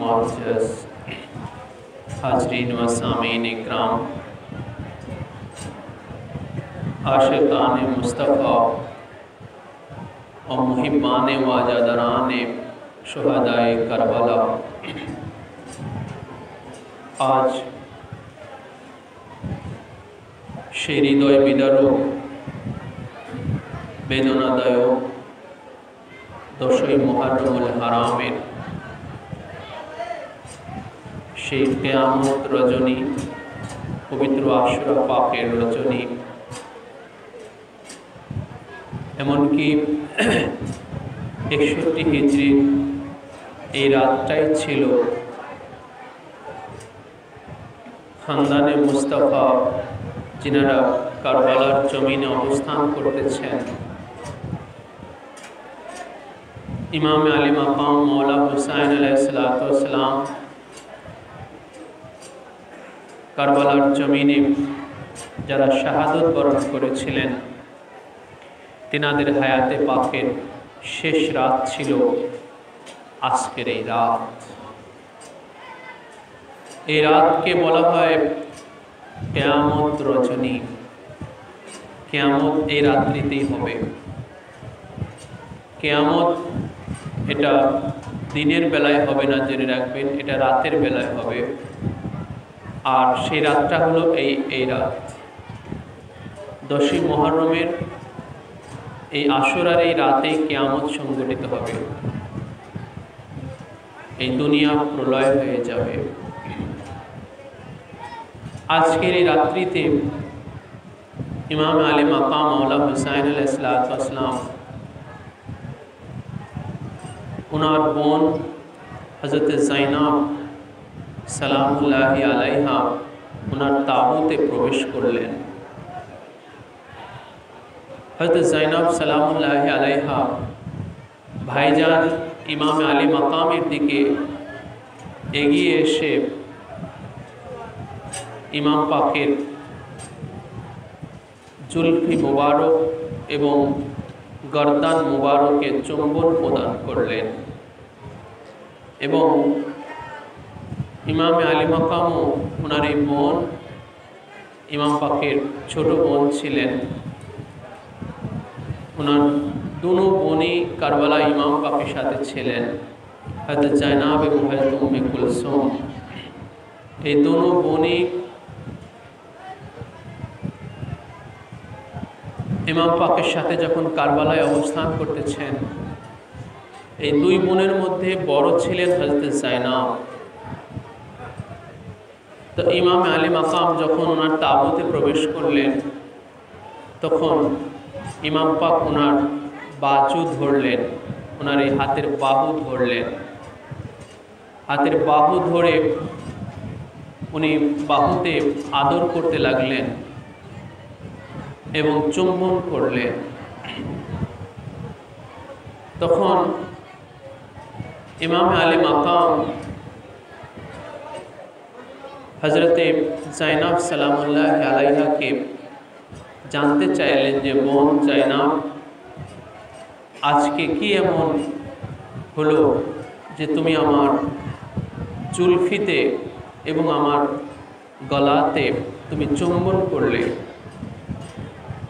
मुअज़्ज़ज़ हाज़रीन व सामीन इकराम, आशिक़ान मुस्तफ़ा और मुहिब्बान वाजादरान शुहदाए करबला, आज शरीदोय बिदारो बेदनादायो दशई मुहर्रमुल हरामेर সেই কিয়ামত রজনী, পবিত্র আশুরা পাকের রজনী, এমনকি 61 হিজরি এই রাতটাই ছিল খানদানে মুস্তাফা যিনারা কারবালার জমিনে অবস্থান করতেছেন, ইমাম আলী মাকাম মৌলা হুসাইন আলাইহিসসালাতু ওয়াসসালাম কারবালার জমিনে যারা শাহাদত বরণ করেছিলেন, তিনাদের হায়াতে পাকের শেষ রাত ছিল আজকের এই রাত। এই রাতকে বলা হয় কিয়ামত রজনী। কিয়ামত এই রাত্রিতেই হবে। কিয়ামত এটা দিনের বেলায় হবে না, জেনে রাখবেন, এটা রাতের বেলায় হবে। আর সেই রাতটা হলো এই রাত 10ই মুহররমের এই আশুরার এই রাতেই কিয়ামত সংঘটিত হবে। এই দুনিয়া প্রলয় হয়ে যাবে। আজকের এই রাত্রিতে ইমাম আলী মাকাম মৌলা হুসাইন আলাইহিসসালাতু ওয়াসসালাম ওনার বোন হযরত যায়নাব সালামুল্লাহি আলাইহা ওনার তাবুতে প্রবেশ করলেন। হযরত যায়নাব সালামুল্লাহি আলাইহা ভাইজান ইমাম আলী মাকামের দিকে এগিয়ে এসে ইমাম পাকের জুলফি মুবারক এবং গর্দান মুবারকে চুম্বন প্রদান করলেন এবং ইমাম আলী মাকামও ওনার এই বোন, ইমাম পাকের ছোট বোন ছিলেন। ওনার দুনো বোনই কারবালা ইমাম পাকের সাথে ছিলেন, হযরত যায়নাব এবং হযরত উম্মে কুলসুম। এই দুনো বোনই ইমাম পাকের সাথে যখন কারবালায় অবস্থান করতেছেন, এই দুই বোনের মধ্যে বড় ছিলেন হযরত যায়নাব। তো ইমাম আলী মাকাম যখন ওনার তাবুতে প্রবেশ করলেন, তখন ইমাম পাক ওনার বাজু ধরলেন, ওনার এই হাতের বাহু ধরলেন। হাতের বাহু ধরে উনি বাহুতে আদর করতে লাগলেন এবং চুম্বন করলেন। তখন ইমাম আলী মাকাম হযরতে যায়নাব সালামুল্লাহি আলাইহাকে জানতে চাইলেন যে, বোন যায়নাব, আজকে কি এমন হলো যে তুমি আমার জুলফিতে এবং আমার গলাতে তুমি চুম্বন করলে?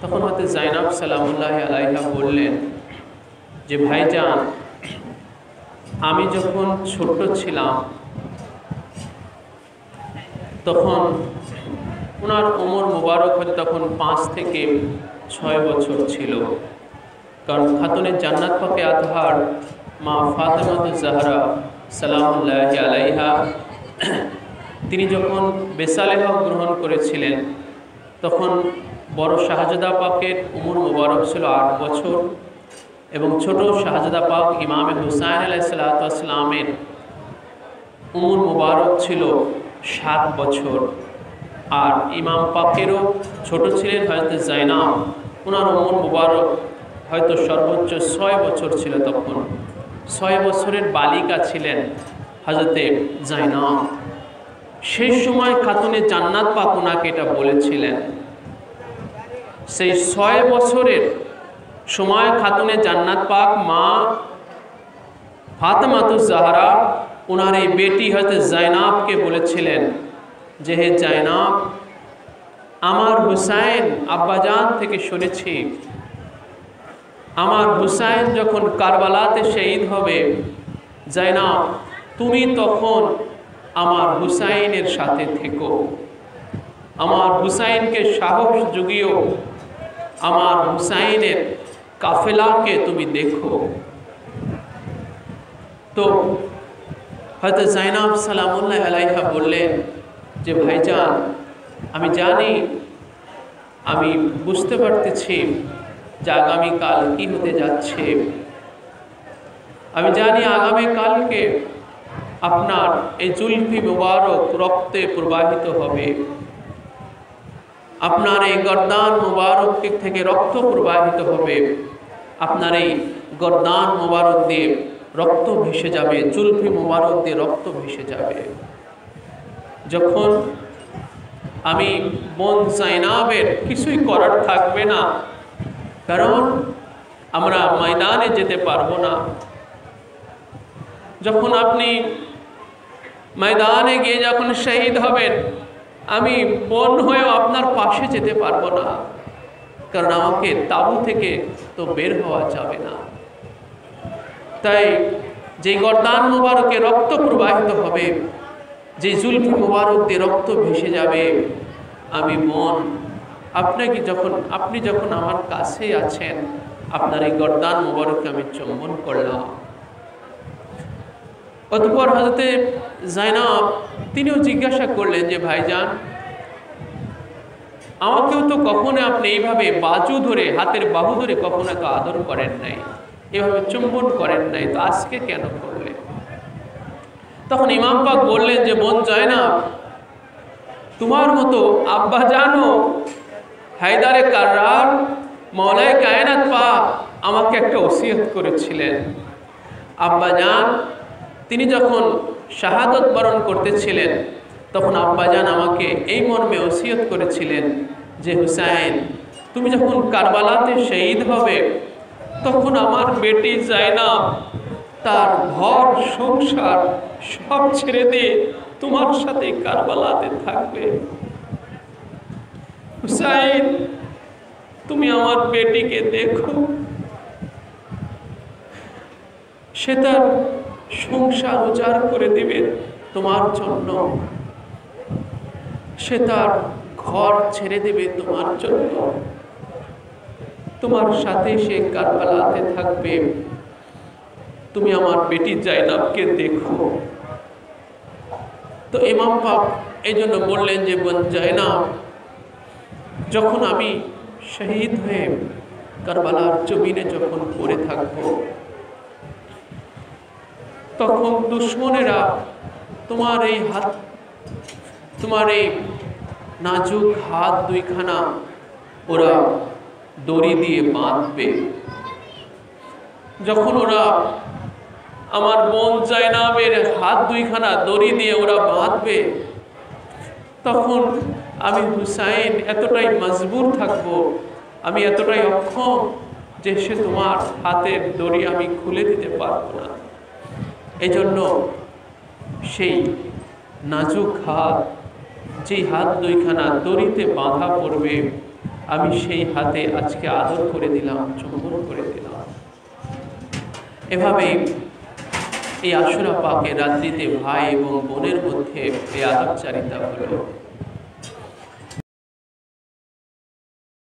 তখন হয়তো যায়নাব সালামুল্লাহি আলাইহা বললেন যে, ভাইজান, আমি যখন ছোট ছিলাম তখন ওনার উমর মুবারক হয়তো তখন 5 থেকে 6 বছর ছিল। কারণ খাতুনে জান্নাত পাকে আতহার মা ফাতেমাতুজ জাহরা সালামুল্লাহি আলাইহা তিনি যখন বেসালেহা গ্রহণ করেছিলেন, তখন বড় শাহজাদা পাকের উমর মুবারক ছিল 8 বছর এবং ছোট শাহজাদা পাক ইমাম হুসাইন আলাইহিসসালাতু ওয়াসসালামের উমর মুবারক ছিল 7 বছর। আর ইমাম পাকেরও ছোট ছিলেন হযরত যায়নাব, ওনার উমর মুবারক হয়তো সর্বোচ্চ 6 বছর ছিল। তখন 6 বছরের বালিকা ছিলেন হযরতে যায়নাব। সেই সময় খাতুনে জান্নাত পাক ওনাকে এটা বলেছিলেন। সেই 6 বছরের সময় খাতুনে জান্নাত পাক মা ফাতেমাতুজ জাহরা ওনার এই বেটি হযরত জাইনাবকে বলেছিলেন যে হে জাইনাব, আমার হুসাইন আব্বাজান থেকে শুনেছি আমার হুসাইন যখন কারবালাতে শহীদ হবে, জাইনাব তুমি তখন আমার হুসাইনের সাথে থেকো, আমার হুসাইনকে সাহস জুগিও, আমার হুসাইনের কাফেলাকে তুমি দেখো। তো হযরত জাইনাব সালামুল্লাহ আলাইহা বললেন যে ভাইজান, আমি জানি, আমি বুঝতে পারতেছি যে আগামীকাল কি হতে যাচ্ছে। আমি জানি আগামীকালকে আপনার এই জুলফি মুবারক রক্তে প্রবাহিত হবে, আপনার এই গর্দান মুবারক থেকে রক্ত প্রবাহিত হবে, আপনার এই গর্দান মুবারক দিয়ে রক্ত ভেসে যাবে, জুলফি মুবারক দিয়ে রক্ত ভেসে যাবে। যখন আমি বোন জাইনাবের কিছুই করার থাকবে না, কারণ আমরা ময়দানে যেতে পারবো না। যখন আপনি ময়দানে গিয়ে যখন শহীদ হবেন, আমি বোন হয়েও আপনার পাশে যেতে পারবো না, কারণ আমাকে তাবু থেকে তো বের হওয়া যাবে না। তাই যে গর্দান মুবারকে রক্ত প্রবাহিত হবে, যে জুলফি মুবারক দিয়ে রক্ত ভেসে যাবে, আমি বোন আপনি যখন আমার কাছে আছেন, আপনার এই গর্দান মুবারককে আমি চুম্বন করলাম। অতঃপর হযরতে জাইনাব তিনিও জিজ্ঞাসা করলেন যে ভাইজান, আমাকেও তো কখনো আপনি এইভাবে বাজু ধরে, হাতের বাহু ধরে কখনো তো আদর করেন নাই, এভাবে চুম্বন করেন নাই, তো আজকে কেন করলেন? তখন ইমাম পাক বললেন যে বোন জাইনাব, তোমার মতো আব্বা জানো হায়দারে কাররার মওলায়ে কায়নাত পাক আমাকে একটা ওসিয়ত করেছিলেন। আব্বাজান তিনি যখন শাহাদত বরণ করতেছিলেন, তখন আব্বাজান আমাকে এই মর্মে ওসিয়ত করেছিলেন যে হুসাইন, তুমি যখন কারবালাতে শহীদ হবে, তখন আমার বেটি জাইনাব তার ঘর সংসার সব ছেড়ে দিয়ে তোমার সাথে কারবালাতে থাকবে। হুসাইন, তুমি আমার বেটিকে দেখো, সে তার সংসার উজাড় করে দিবে তোমার জন্য, সে তার ঘর ছেড়ে দেবে তোমার জন্য, তোমার সাথে সে কারবালাতে থাকবে। তুমি আমার বেটি জাইনাবকে দেখো। তো ইমাম পাক এই জন্য বললেন যে বোন জাইনাব, যখন আমি শহীদ হয়ে কারবালার জমিনে যখন পড়ে থাকব, তখন দুশমনেরা তোমার এই হাত, তোমার এই নাজুক হাত দুইখানা ওরা দড়ি দিয়ে বাঁধবে। যখন ওরা আমার বোন জাইনাবের হাত দুইখানা দড়ি দিয়ে ওরা বাঁধবে, তখন আমি হুসাইন এতটাই মজবুর থাকব, আমি এতটাই অক্ষম যে সে তোমার হাতের দড়ি আমি খুলে দিতে পারবো না। এজন্য সেই নাজুক হাত, যেই হাত দুইখানা দড়িতে বাঁধা পড়বে, আমি সেই হাতে আজকে আদর করে দিলাম, চুম্বন করে দিলাম। এভাবে এই আশুরা পাকের রাত্রিতে ভাই এবং বোনের মধ্যে এই আদবচারিতা হলো।